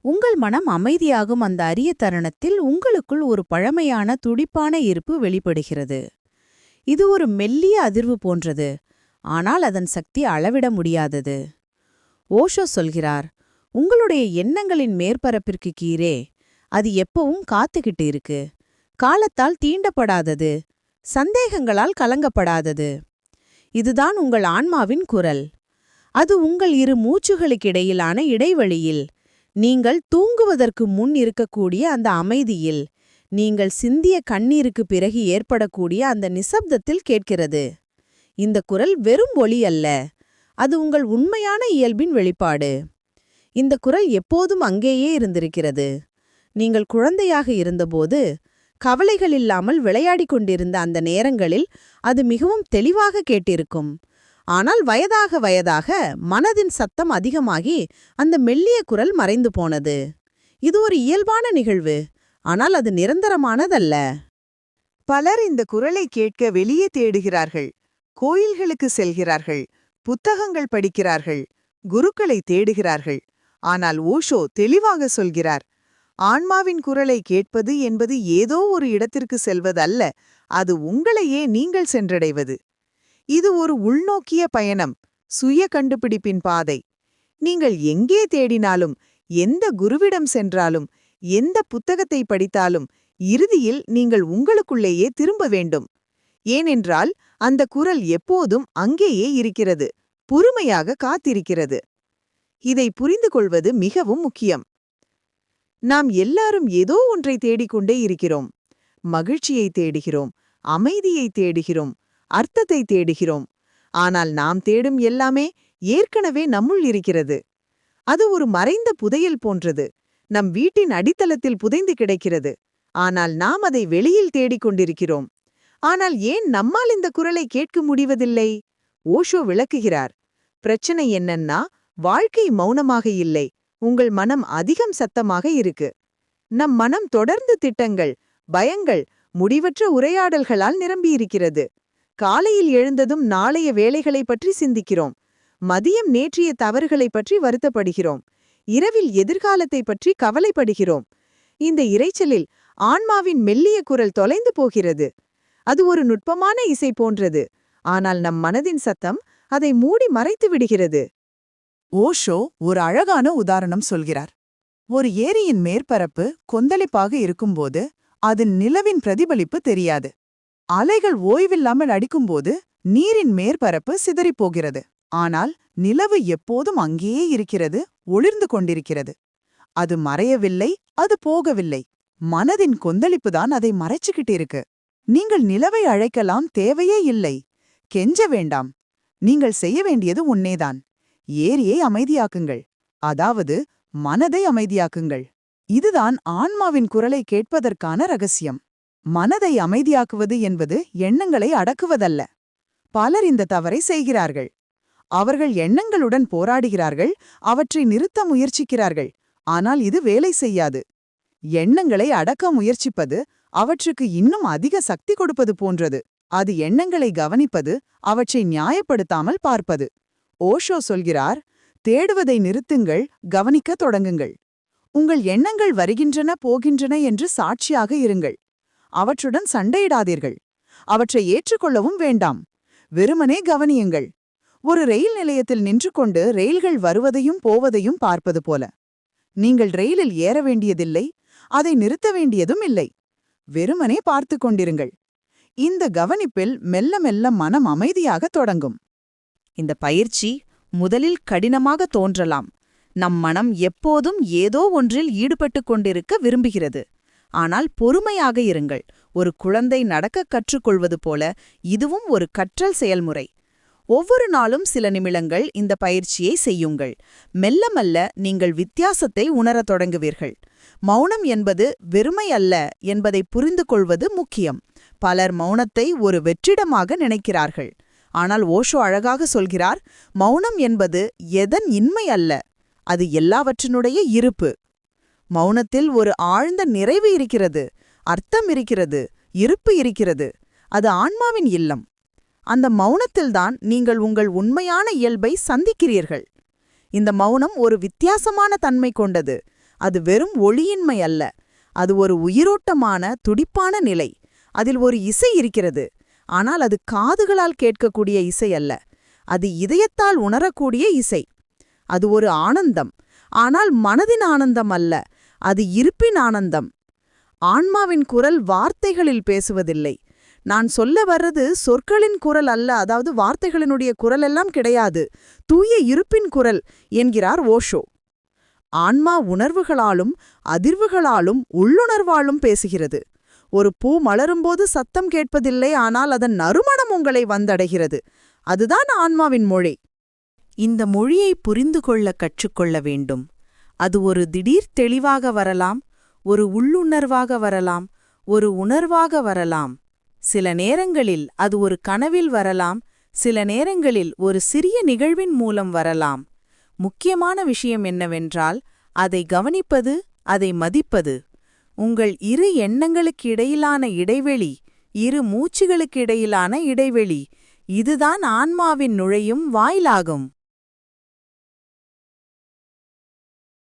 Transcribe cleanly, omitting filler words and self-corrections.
உங்கள் மனம் அமைதியாகும் அந்த அரிய தருணத்தில் உங்களுக்குள் ஒரு பழமையான துடிப்பான இருப்பு வெளிப்படுகிறது. இது ஒரு மெல்லிய அதிர்வு போன்றது, ஆனால் அதன் சக்தி அளவிட முடியாதது. ஓஷோ சொல்கிறார், உங்களுடைய எண்ணங்களின் மேற்பரப்பிற்கு கீழே அது எப்பவும் காத்துக்கிட்டு இருக்கு. காலத்தால் தீண்டப்படாதது, சந்தேகங்களால் கலங்கப்படாதது. இதுதான் உங்கள் ஆன்மாவின் குரல். அது உங்கள் இரு மூச்சுகளுக்கிடையிலான இடைவெளியில், நீங்கள் தூங்குவதற்கு முன் இருக்கக்கூடிய அந்த அமைதியில், நீங்கள் சிந்திய கண்ணீருக்கு பிறகு ஏற்படக்கூடிய அந்த நிசப்தத்தில் கேட்கிறது. இந்த குரல் வெறும் ஒலி அல்ல, அது உங்கள் உண்மையான இயல்பின் வெளிப்பாடு. இந்த குரல் எப்போதும் அங்கேயே இருந்திருக்கிறது. நீங்கள் குழந்தையாக இருந்தபோது, கவலைகள் இல்லாமல் விளையாடிக் கொண்டிருந்த அந்த நேரங்களில் அது மிகவும் தெளிவாக கேட்டிருக்கும். ஆனால் வயதாக வயதாக மனதின் சத்தம் அதிகமாகி அந்த மெல்லிய குரல் மறைந்து போனது. இது ஒரு இயல்பான நிகழ்வு, ஆனால் அது நிரந்தரமானதல்ல. பலர் இந்த குரலை கேட்க வெளியே தேடுகிறார்கள், கோயில்களுக்கு செல்கிறார்கள், புத்தகங்கள் படிக்கிறார்கள், குருக்களை தேடுகிறார்கள். ஆனால் ஓஷோ தெளிவாக சொல்கிறார், ஆன்மாவின் குரலை கேட்பது என்பது ஏதோ ஒரு இடத்திற்கு செல்வதல்ல, அது உங்களையே நீங்கள் சென்றடைவது. இது ஒரு உள்நோக்கிய பயணம், சுய கண்டுபிடிப்பின் பாதை. நீங்கள் எங்கே தேடினாலும், எந்த குருவிடம் சென்றாலும், எந்த புத்தகத்தை படித்தாலும், இறுதியில் நீங்கள் உங்களுக்குள்ளேயே திரும்ப வேண்டும். ஏனென்றால் அந்த குரல் எப்போதும் அங்கேயே இருக்கிறது, பொறுமையாக காத்திருக்கிறது. இதை புரிந்து கொள்வது மிகவும் முக்கியம். நாம் எல்லாரும் ஏதோ ஒன்றை தேடிக்கொண்டே இருக்கிறோம். மகிழ்ச்சியை தேடுகிறோம், அமைதியை தேடுகிறோம், அர்த்தத்தை தேடுகிறோம். ஆனால் நாம் தேடும் எல்லாமே ஏற்கனவே நம்முள் இருக்கிறது. அது ஒரு மறைந்த புதையல் போன்றது, நம் வீட்டின் அடித்தளத்தில் புதைந்து கிடக்கிறது. ஆனால் நாம் அதை வெளியில் தேடிக்கொண்டிருக்கிறோம். ஆனால் ஏன் நம்மால் இந்த குரலை கேட்க முடிவதில்லை? ஓஷோ விளக்குகிறார். பிரச்சனை என்னன்னா, வாழ்க்கை மௌனமாக இல்லை, உங்கள் மனம் அதிகம் சத்தமாக இருக்கு. நம் மனம் தொடர்ந்து திட்டங்கள், பயங்கள், முடிவற்ற உரையாடல்களால் நிரம்பியிருக்கிறது. காலையில் எழுந்ததும் நாளைய வேலைகளை பற்றி சிந்திக்கிறோம். மதியம் நேற்றைய தவறுகளை பற்றி வருத்தப்படுகிறோம். இரவில் எதிர்காலத்தை பற்றி கவலைப்படுகிறோம். இந்த இரைச்சலில் ஆன்மாவின் மெல்லிய குரல் தொலைந்து போகிறது. அது ஒரு நுட்பமான இசை போன்றது, ஆனால் நம் மனதின் சத்தம் அதை மூடி மறைத்து விடுகிறது. ஓஷோ ஒரு அழகான உதாரணம் சொல்கிறார். ஒரு ஏரியின் மேற்பரப்பு கொந்தளிப்பாக இருக்கும்போது அதன் நிலவின் பிரதிபலிப்பு தெரியாது. அலைகள் ஓய்வில்லாமல் அடிக்கும்போது நீரின் மேற்பரப்பு சிதறிப்போகிறது. ஆனால் நிலவு எப்போதும் அங்கேயே இருக்கிறது, ஒளிர்ந்து கொண்டிருக்கிறது. அது மறையவில்லை, அது போகவில்லை. மனதின் கொந்தளிப்புதான் அதை மறைச்சுக்கிட்டு இருக்கு. நீங்கள் நிலவை அழைக்கலாம், தேவையே இல்லை. கெஞ்ச வேண்டாம். நீங்கள் செய்ய வேண்டியது உன்னேதான். ஏரியை அமைதியாக்குங்கள், அதாவது மனதை அமைதியாக்குங்கள். இதுதான் ஆன்மாவின் குரலை கேட்பதற்கான ரகசியம். மனதை அமைதியாக்குவது என்பது எண்ணங்களை அடக்குவதல்ல. பலர் இந்த தவறை செய்கிறார்கள். அவர்கள் எண்ணங்களுடன் போராடுகிறார்கள், அவற்றை நிறுத்த முயற்சிக்கிறார்கள். ஆனால் இது வேலை செய்யாது. எண்ணங்களை அடக்க முயற்சிப்பது அவற்றுக்கு இன்னும் அதிக சக்தி கொடுப்பது போன்றது. அது எண்ணங்களை கவனிப்பது, அவற்றை நியாயப்படுத்தாமல் பார்ப்பது. ஓஷோ சொல்கிறார், தேடுவதை நிறுத்துங்கள், கவனிக்கத் தொடங்குங்கள். உங்கள் எண்ணங்கள் வருகின்றன போகின்றன என்று சாட்சியாக இருங்கள். அவற்றுடன் சண்டையிடாதீர்கள். அவற்றை ஏற்றுக்கொள்ளவும் வேண்டாம். வெறுமனே கவனியுங்கள். ஒரு ரயில் நிலையத்தில் நின்று கொண்டு ரயில்கள் வருவதையும் போவதையும் பார்ப்பது போல. நீங்கள் ரயிலில் ஏற வேண்டியதில்லை, அதை நிறுத்த வேண்டியதும் இல்லை. வெறுமனே பார்த்து கொண்டிருங்கள். இந்த கவனிப்பில் மெல்ல மெல்ல மனம் அமைதியாக தொடங்கும். இந்த பயிற்சி முதலில் கடினமாக தோன்றலாம். நம் மனம் எப்போதும் ஏதோ ஒன்றில் ஈடுபட்டு கொண்டிருக்க விரும்புகிறது. ஆனால் பொறுமையாக இருங்கள். ஒரு குழந்தை நடக்க கற்றுக்கொள்வது போல இதுவும் ஒரு கற்றல் செயல்முறை. ஒவ்வொரு நாளும் சில நிமிடங்கள் இந்த பயிற்சியை செய்யுங்கள். மெல்ல மெல்ல நீங்கள் வித்தியாசத்தை உணரத் தொடங்குவீர்கள். மௌனம் என்பது வெறுமை அல்ல என்பதை புரிந்து கொள்வது முக்கியம். பலர் மௌனத்தை ஒரு வெற்றிடமாக நினைக்கிறார்கள். ஆனால் ஓஷோ அழகாக சொல்கிறார், மௌனம் என்பது எதன் இன்மை அல்ல, அது எல்லாவற்றினுடைய இருப்பு. மௌனத்தில் ஒரு ஆழ்ந்த நிறைவு இருக்கிறது, அர்த்தம் இருக்கிறது, இருப்பு இருக்கிறது. அது ஆன்மாவின் இல்லம். அந்த மௌனத்தில்தான் நீங்கள் உங்கள் உண்மையான இயல்பை சந்திக்கிறீர்கள். இந்த மௌனம் ஒரு வித்தியாசமான தன்மை கொண்டது. அது வெறும் ஒளியின்மை அல்ல, அது ஒரு உயிரோட்டமான துடிப்பான நிலை. அதில் ஒரு இசை இருக்கிறது, ஆனால் அது காதுகளால் கேட்கக்கூடிய இசை அல்ல, அது இதயத்தால் உணரக்கூடிய இசை. அது ஒரு ஆனந்தம், ஆனால் மனதின் ஆனந்தம் அல்ல, அது இருப்பின் ஆனந்தம். ஆன்மாவின் குரல் வார்த்தைகளில் பேசுவதில்லை. நான் சொல்ல வர்றது சொற்களின் குரல் அல்ல, அதாவது வார்த்தைகளினுடைய குரல் எல்லாம் கிடையாது, தூய இருப்பின் குரல் என்கிறார் ஓஷோ. ஆன்மா உணர்வுகளாலும் அதிர்வுகளாலும் உள்ளுணர்வாலும் பேசுகிறது. ஒரு பூ மலரும்போது சத்தம் கேட்பதில்லை, ஆனால் அதன் நறுமணம் உங்களை வந்தடைகிறது. அதுதான் ஆன்மாவின் மொழி. இந்த மொழியை புரிந்து கொள்ள கற்றுக்கொள்ள வேண்டும். அது ஒரு திடீர் தெளிவாக வரலாம், ஒரு உள்ளுணர்வாக வரலாம், ஒரு உணர்வாக வரலாம். சில நேரங்களில் அது ஒரு கனவில் வரலாம், சில நேரங்களில் ஒரு சிறிய நிகழ்வின் மூலம் வரலாம். முக்கியமான விஷயம் என்னவென்றால், அதை கவனிப்பது, அதை மதிப்பது. உங்கள் இரு எண்ணங்களுக்கு இடையிலான இடைவெளி, இரு மூச்சுகளுக்கு இடையிலான இடைவெளி, இதுதான் ஆன்மாவின் நுழையும் வாயிலாகும்.